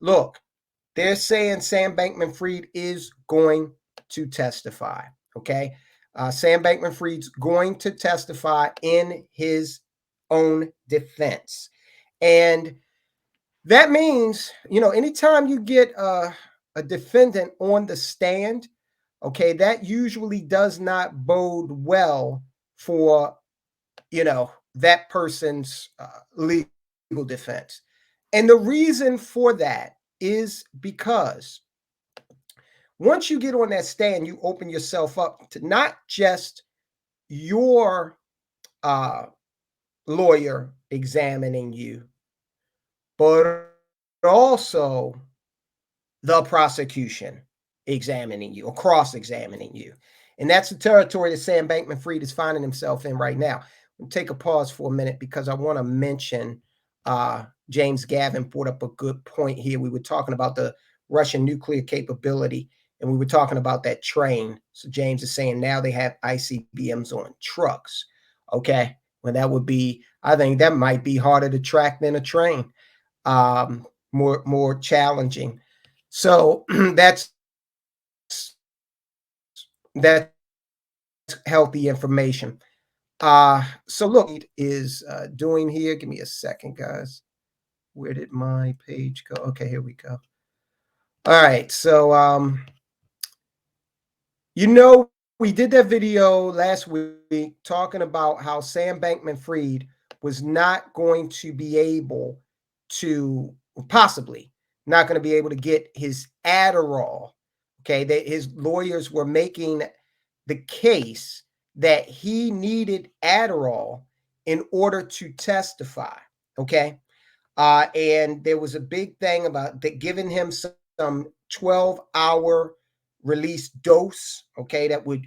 look, they're saying Sam Bankman Fried is going to testify. Okay. Sam Bankman Fried's going to testify in his own defense. And that means, anytime you get a defendant on the stand, okay, that usually does not bode well for, that person's legal defense. And the reason for that is because once you get on that stand, you open yourself up to not just your lawyer examining you, but also the prosecution examining you or cross-examining you. And that's the territory that Sam Bankman Fried is finding himself in right now. I'll take a pause for a minute because I want to mention James Gavin brought up a good point here. We were talking about the Russian nuclear capability, and we were talking about that train. So James is saying now they have ICBMs on trucks. Okay. Well, that would be, I think that might be harder to track than a train. More challenging. So that's healthy information. So look, is doing here. Give me a second, guys. Where did my page go? Okay, here we go. All right. So we did that video last week talking about how Sam Bankman Fried was not going to be able to, possibly not going to be able to get his Adderall. Okay, that his lawyers were making the case that he needed Adderall in order to testify. Okay, and there was a big thing about that giving him some 12-hour release dose. Okay, that would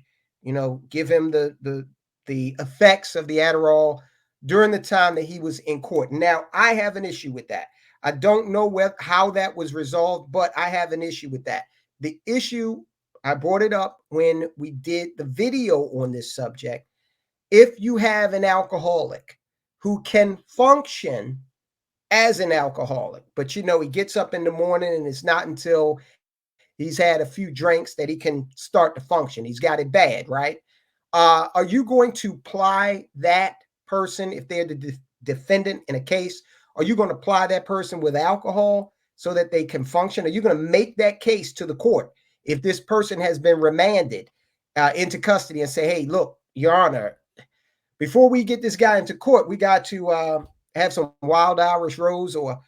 give him the effects of the Adderall during the time that he was in court. Now, I have an issue with that. I don't know how that was resolved, but I have an issue with that. The issue, I brought it up when we did the video on this subject. If you have an alcoholic who can function as an alcoholic, but he gets up in the morning and it's not until he's had a few drinks that he can start to function. He's got it bad, right? Are you going to apply that person, if they're the defendant in a case, are you going to apply that person with alcohol so that they can function? Are you going to make that case to the court if this person has been remanded into custody and say, hey, look, Your Honor, before we get this guy into court, we got to have some Wild Irish Rose or,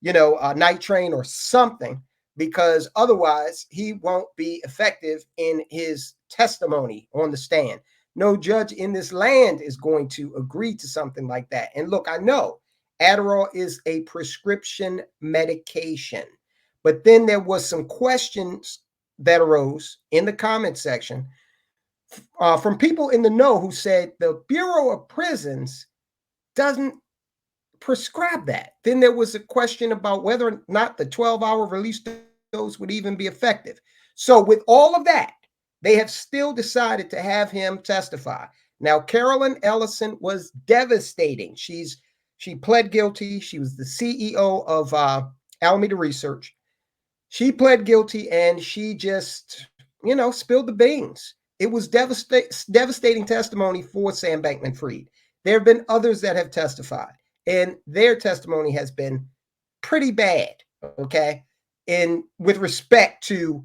a night train or something, because otherwise he won't be effective in his testimony on the stand. No judge in this land is going to agree to something like that. And look, I know Adderall is a prescription medication, but then there was some questions that arose in the comment section from people in the know who said the Bureau of Prisons doesn't prescribe that. Then there was a question about whether or not the 12-hour release dose would even be effective. So with all of that, they have still decided to have him testify. Now, Carolyn Ellison was devastating. She pled guilty. She was the CEO of Alameda Research. She pled guilty and she just, spilled the beans. It was devastating testimony for Sam Bankman Fried. There have been others that have testified, and their testimony has been pretty bad, okay, with respect to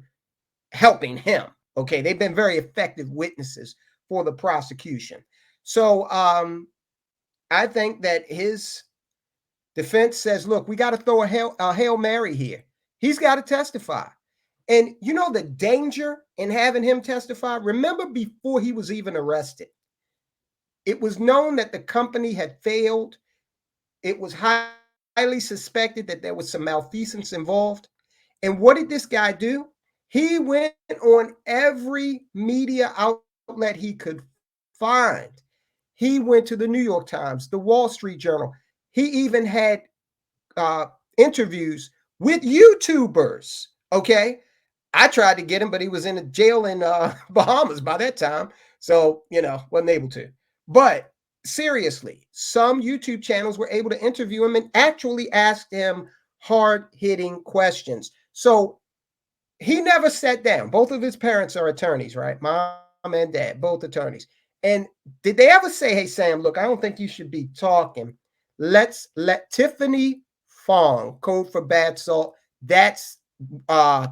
helping him. Okay, they've been very effective witnesses for the prosecution. So I think that his defense says, look, we got to throw a Hail Mary here. He's got to testify. And the danger in having him testify? Remember, before he was even arrested, it was known that the company had failed. It was highly suspected that there was some malfeasance involved. And what did this guy do? He went on every media outlet he could find. He went to the New York Times, the Wall Street Journal. He even had interviews with YouTubers, okay? I tried to get him, but he was in a jail in Bahamas by that time. So, wasn't able to. But seriously, some YouTube channels were able to interview him and actually asked him hard-hitting questions. So he never sat down. Both of his parents are attorneys, right? Mom and dad, both attorneys. And did they ever say, hey, Sam, look, I don't think you should be talking. Let's let Tiffany Fong, code for bad salt, that's uh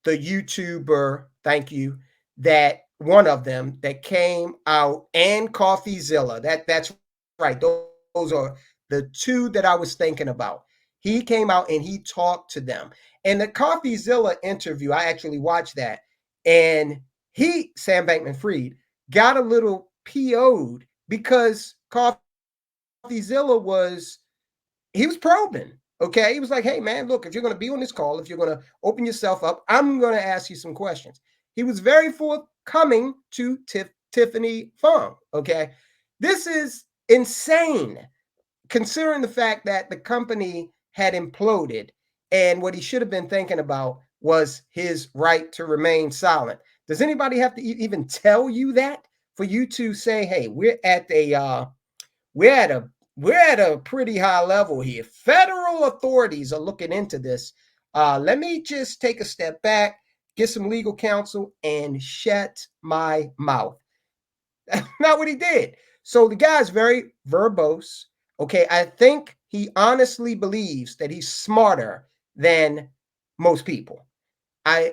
the YouTuber, thank you, that one of them that came out, and CoffeeZilla. That's right. Those are the two that I was thinking about. He came out and he talked to them. And the CoffeeZilla interview, I actually watched that. And Sam Bankman Fried, got a little PO'd because CoffeeZilla he was probing. Okay. He was like, hey, man, look, if you're going to be on this call, if you're going to open yourself up, I'm going to ask you some questions. He was very forthcoming to Tiffany Fong. Okay. This is insane considering the fact that the company had imploded, and what he should have been thinking about was his right to remain silent. Does anybody have to even tell you that for you to say, hey, we're at a we're at a pretty high level here. Federal authorities are looking into this. Let me just take a step back, get some legal counsel, and shut my mouth. Not what he did. So the guy's very verbose. Okay, I think he honestly believes that he's smarter than most people. I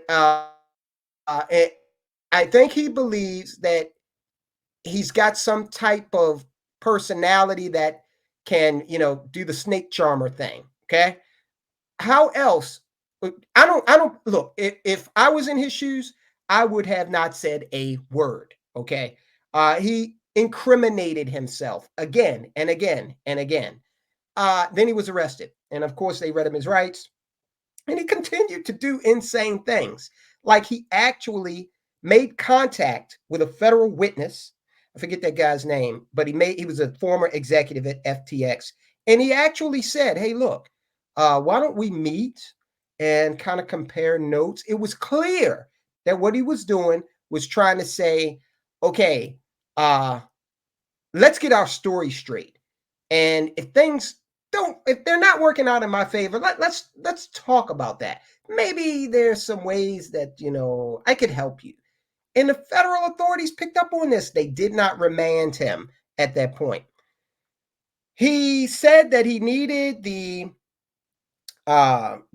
think he believes that he's got some type of personality that can, do the snake charmer thing. Okay, how else? I don't look. If I was in his shoes, I would have not said a word. Okay, he incriminated himself again and again and again. Then he was arrested, and of course they read him his rights, and he continued to do insane things. Like he actually made contact with a federal witness. I forget that guy's name, but he was a former executive at FTX, and he actually said, "Hey, look, why don't we meet and kind of compare notes?" It was clear that what he was doing was trying to say, "Okay, uh, let's get our story straight, and if they're not working out in my favor, let's talk about that. Maybe there's some ways that I could help you." And the federal authorities picked up on this. They did not remand him at that point. He said that he needed the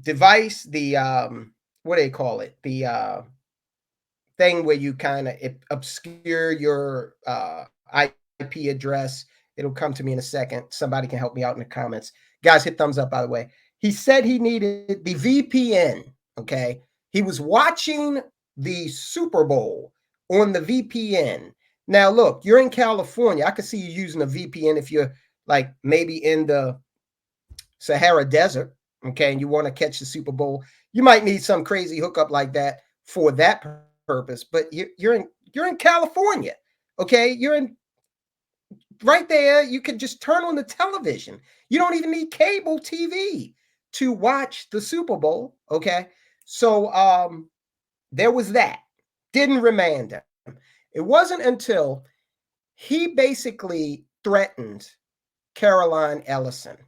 device, the what do they call it, the thing where you kind of obscure your IP address. It'll come to me in a second. Somebody can help me out in the comments. Guys, hit thumbs up, by the way. He said he needed the VPN. Okay. He was watching the Super Bowl on the VPN. Now, look, you're in California. I could see you using a VPN if you're like maybe in the Sahara Desert. Okay. And you want to catch the Super Bowl. You might need some crazy hookup like that for that purpose, but you're in California. Okay. You're in right there. You can just turn on the television. You don't even need cable TV to watch the Super Bowl. Okay. So there was that. Didn't remand him. It wasn't until he basically threatened Caroline Ellison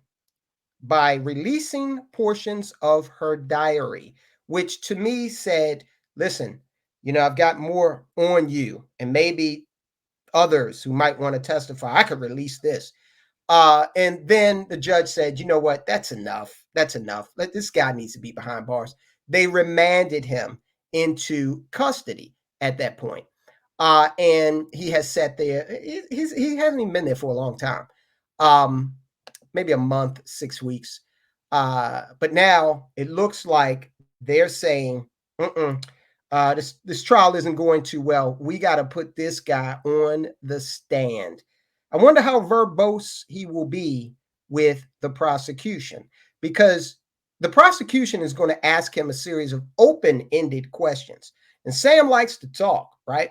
by releasing portions of her diary, which to me said, listen, I've got more on you, and maybe others who might want to testify. I could release this. And then the judge said, you know what? That's enough. That's enough. This guy needs to be behind bars. They remanded him into custody at that point. And he has sat there. He hasn't even been there for a long time. Maybe a month, 6 weeks. But now it looks like they're saying, this trial isn't going too well. We got to put this guy on the stand. I wonder how verbose he will be with the prosecution, because the prosecution is going to ask him a series of open-ended questions. And Sam likes to talk, right?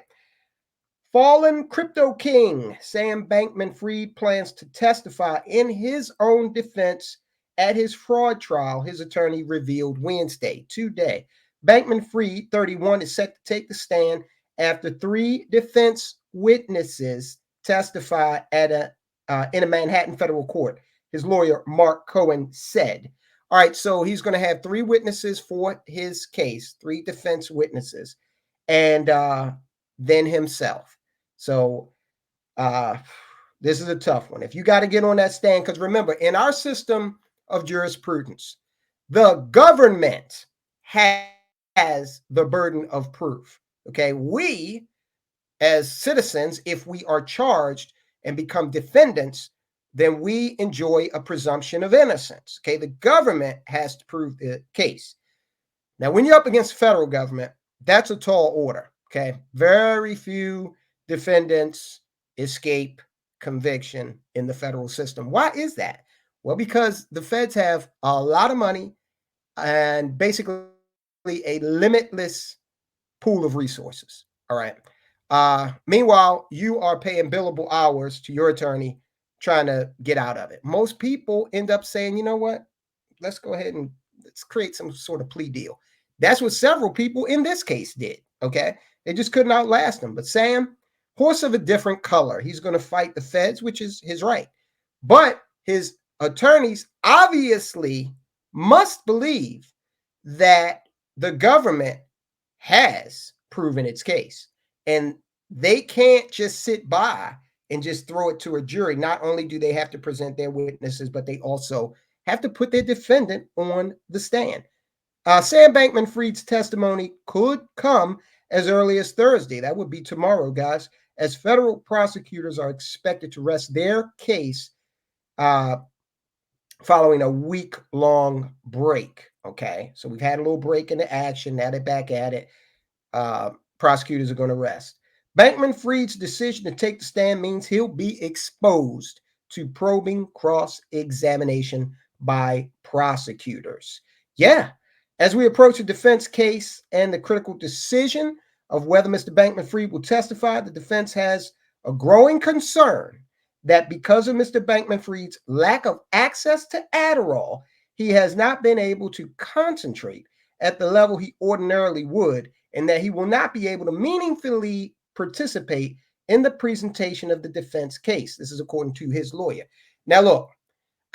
Fallen crypto king Sam Bankman Fried plans to testify in his own defense at his fraud trial, his attorney revealed Wednesday, today. Bankman Fried, 31, is set to take the stand after 3 defense witnesses testify in a Manhattan federal court, his lawyer, Mark Cohen, said. All right, so he's going to have three witnesses for his case, three defense witnesses, and then himself. So uh, this is a tough one. If you got to get on that stand, because remember, in our system of jurisprudence, the government has the burden of proof. Okay, we as citizens, if we are charged and become defendants, then we enjoy a presumption of innocence. Okay, the government has to prove the case. Now, when you're up against the federal government, that's a tall order. Okay, very few defendants escape conviction in the federal system. Why is that? Well, because the feds have a lot of money and basically a limitless pool of resources. All right. Meanwhile, you are paying billable hours to your attorney trying to get out of it. Most people end up saying, you know what? Let's go ahead and let's create some sort of plea deal. That's what several people in this case did. Okay. They just couldn't outlast him. But Sam, horse of a different color, he's going to fight the feds, which is his right. But his attorneys obviously must believe that the government has proven its case. And they can't just sit by and just throw it to a jury. Not only do they have to present their witnesses, but they also have to put their defendant on the stand. Sam Bankman Fried's testimony could come as early as Thursday. That would be tomorrow, guys, as federal prosecutors are expected to rest their case uh, following a week-long break. Okay, so we've had a little break in the action. Now they're back at it. Prosecutors are going to rest. Bankman Fried's decision to take the stand means he'll be exposed to probing cross-examination by prosecutors. Yeah, as we approach the defense case and the critical decision of whether Mr. Bankman Fried will testify, the defense has a growing concern that because of Mr. Bankman Fried's lack of access to Adderall, he has not been able to concentrate at the level he ordinarily would, and that he will not be able to meaningfully participate in the presentation of the defense case. This is according to his lawyer. Now, look,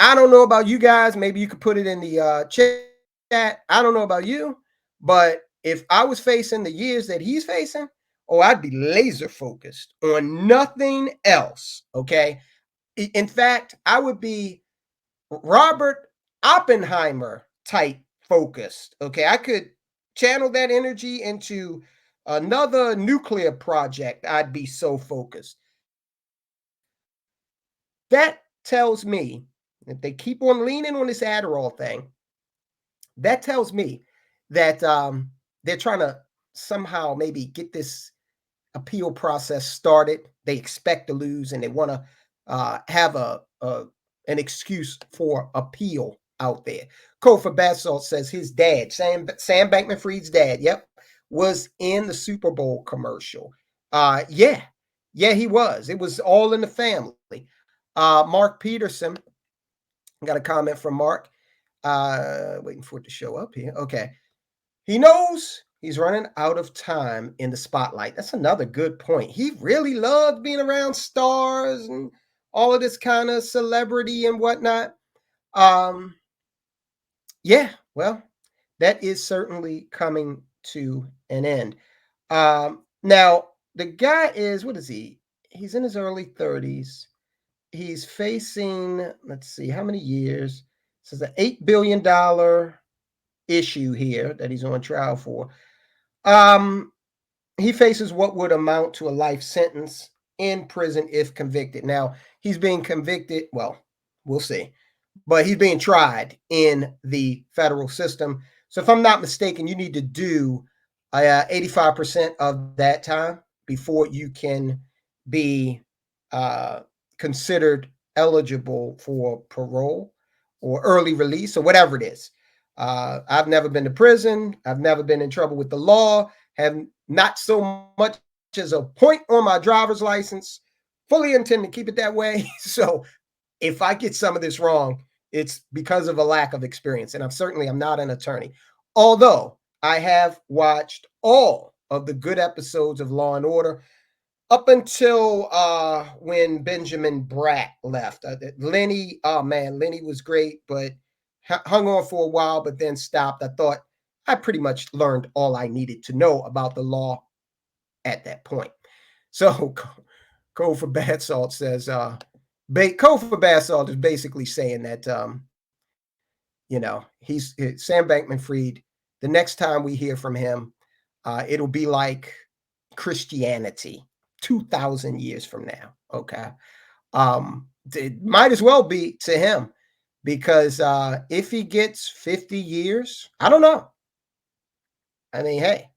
I don't know about you guys. Maybe you could put it in the chat. I don't know about you, but if I was facing the years that he's facing, oh, I'd be laser focused on nothing else. Okay. In fact, I would be Robert Oppenheimer type focused. Okay. I could channel that energy into another nuclear project. I'd be so focused. That tells me, if they keep on leaning on this Adderall thing, that tells me that they're trying to somehow maybe get this appeal process started. They expect to lose and they want to have an excuse for appeal out there. Kofa Basalt says his dad, Sam Bankman Fried's dad, yep, was in the Super Bowl commercial. Yeah, he was. It was all in the family. Mark Peterson, got a comment from Mark. Waiting for it to show up here. Okay. He knows he's running out of time in the spotlight. That's another good point. He really loved being around stars and all of this kind of celebrity and whatnot. Um, yeah, well, that is certainly coming to an end. Now, the guy is, what is he? He's in his early 30s. He's facing, let's see, how many years? This is an $8 billion issue here that he's on trial for. He faces what would amount to a life sentence in prison if convicted. Now, he's being convicted, well, we'll see, but he's being tried in the federal system. So if I'm not mistaken, you need to do 85% of that time before you can be considered eligible for parole or early release or whatever it is. I've never been to prison. I've never been in trouble with the law. Have not so much as a point on my driver's license. Fully intend to keep it that way. So if I get some of this wrong, it's because of a lack of experience. And I'm not an attorney. Although I have watched all of the good episodes of Law and Order up until when Benjamin Bratt left. Lenny, oh man, Lenny was great, but hung on for a while, but then stopped. I thought I pretty much learned all I needed to know about the law at that point. So Code for Bath Salt says, Code for Bath Salt is basically saying that, he's Sam Bankman Fried. The next time we hear from him, it'll be like Christianity 2,000 years from now. Okay. It might as well be to him because if he gets 50 years, I don't know. I mean, hey,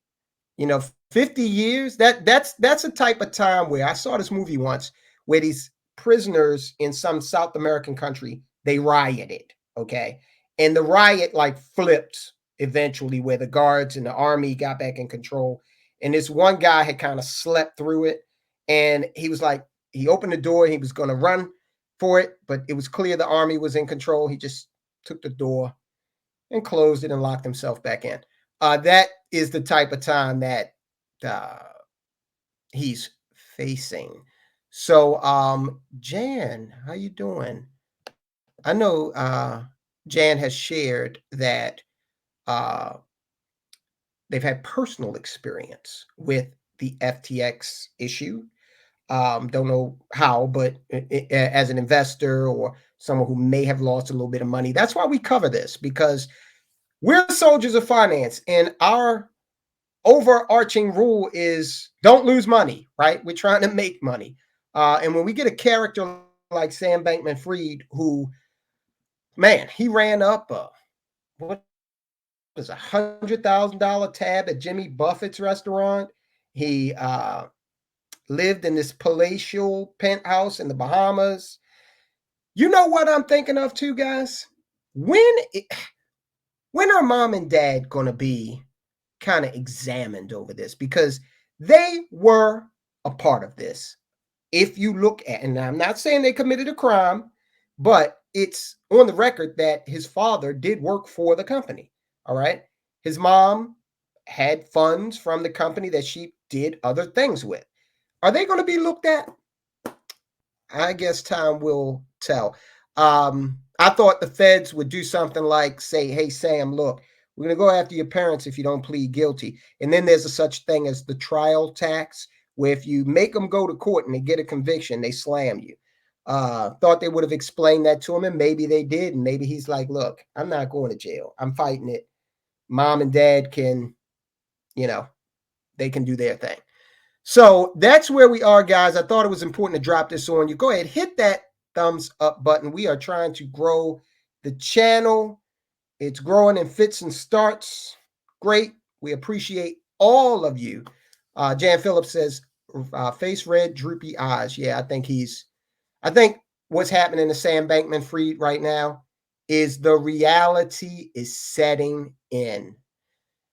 50 years, that's a type of time where I saw this movie once where these prisoners in some South American country, they rioted, okay? And the riot like flipped eventually where the guards and the army got back in control. And this one guy had kind of slept through it. And he was like, he opened the door, he was going to run for it, but it was clear the army was in control. He just took the door and closed it and locked himself back in. That is the type of time that uh, he's facing. So, Jan, how you doing? I know Jan has shared that uh, they've had personal experience with the FTX issue. Don't know how, but as an investor or someone who may have lost a little bit of money, that's why we cover this because we're soldiers of finance, and our overarching rule is don't lose money, right? We're trying to make money. And when we get a character like Sam Bankman Fried, who, man, he ran up what was $100,000 tab at Jimmy Buffett's restaurant. He lived in this palatial penthouse in the Bahamas. You know what I'm thinking of too, guys? When when are mom and dad going to be kind of examined over this? Because they were a part of this. If you look at, and I'm not saying they committed a crime, but it's on the record that his father did work for the company. All right. His mom had funds from the company that she did other things with. Are they going to be looked at? I guess time will tell. I thought the feds would do something like say, hey, Sam, look, we're going to go after your parents if you don't plead guilty. And then there's a such thing as the trial tax, where if you make them go to court and they get a conviction, they slam you. Thought they would have explained that to him, and maybe they did. And maybe he's like, look, I'm not going to jail. I'm fighting it. Mom and dad can, they can do their thing. So that's where we are, guys. I thought it was important to drop this on you. Go ahead, hit that thumbs up button. We are trying to grow the channel. It's growing in fits and starts. Great. We appreciate all of you. Jan Phillips says, face red, droopy eyes. Yeah, I think what's happening to Sam Bankman Fried right now is the reality is setting in.